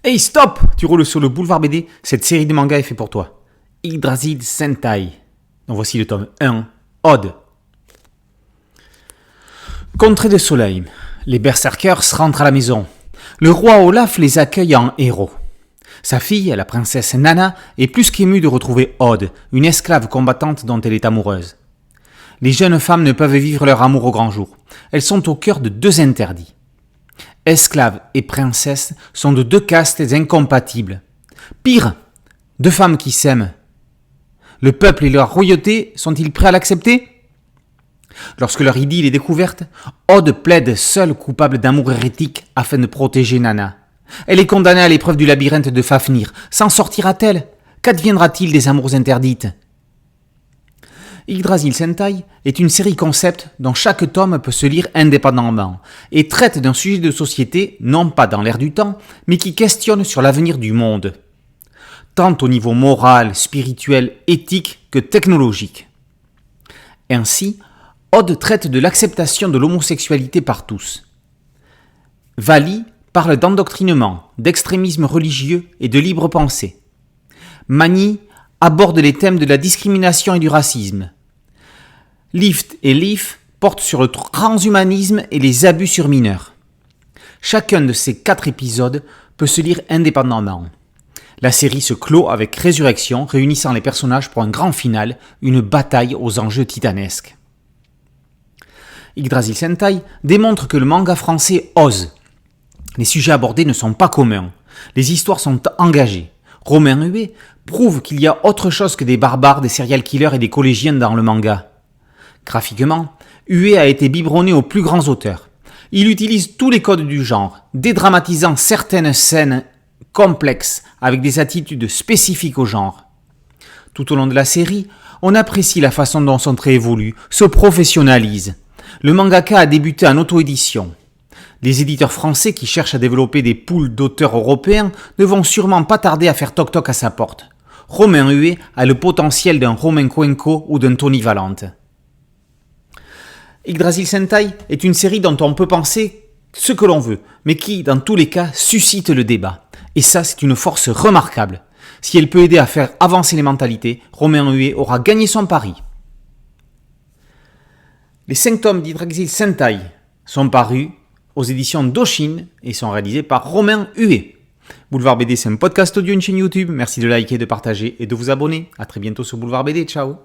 Hey stop! Tu roules sur le boulevard BD, cette série de mangas est faite pour toi. Yggdrasil Sentai. Donc voici le tome 1, Ode. Contrée de Soleil, les berserkers rentrent à la maison. Le roi Olaf les accueille en héros. Sa fille, la princesse Nana, est plus qu'émue de retrouver Ode, une esclave combattante dont elle est amoureuse. Les jeunes femmes ne peuvent vivre leur amour au grand jour. Elles sont au cœur de deux interdits. Esclaves et princesses sont de deux castes incompatibles. Pire, deux femmes qui s'aiment. Le peuple et la royauté sont-ils prêts à l'accepter ? Lorsque leur idylle est découverte, Ode plaide seule coupable d'amour hérétique afin de protéger Nana. Elle est condamnée à l'épreuve du labyrinthe de Fafnir. S'en sortira-t-elle ? Qu'adviendra-t-il des amours interdites ? Yggdrasil Sentai est une série concept dont chaque tome peut se lire indépendamment et traite d'un sujet de société non pas dans l'air du temps, mais qui questionne sur l'avenir du monde, tant au niveau moral, spirituel, éthique que technologique. Ainsi, Ode traite de l'acceptation de l'homosexualité par tous. Vali parle d'endoctrinement, d'extrémisme religieux et de libre pensée. Mani aborde les thèmes de la discrimination et du racisme. Lift et Leaf portent sur le transhumanisme et les abus sur mineurs. Chacun de ces 4 épisodes peut se lire indépendamment. La série se clôt avec Résurrection, réunissant les personnages pour un grand final, une bataille aux enjeux titanesques. Yggdrasil Sentai démontre que le manga français ose. Les sujets abordés ne sont pas communs. Les histoires sont engagées. Romain Huet prouve qu'il y a autre chose que des barbares, des serial killers et des collégiens dans le manga. Graphiquement, Huet a été biberonné aux plus grands auteurs. Il utilise tous les codes du genre, dédramatisant certaines scènes complexes avec des attitudes spécifiques au genre. Tout au long de la série, on apprécie la façon dont son trait évolue, se professionnalise. Le mangaka a débuté en auto-édition. Les éditeurs français qui cherchent à développer des pools d'auteurs européens ne vont sûrement pas tarder à faire toc-toc à sa porte. Romain Huet a le potentiel d'un Romain Cuenco ou d'un Tony Valente. Yggdrasil Sentai est une série dont on peut penser ce que l'on veut, mais qui, dans tous les cas, suscite le débat. Et ça, c'est une force remarquable. Si elle peut aider à faire avancer les mentalités, Romain Huet aura gagné son pari. Les 5 tomes d'Yggdrasil Sentai sont parus aux éditions Doshin et sont réalisés par Romain Huet. Boulevard BD, c'est un podcast audio, une chaîne YouTube. Merci de liker, de partager et de vous abonner. À très bientôt sur Boulevard BD. Ciao.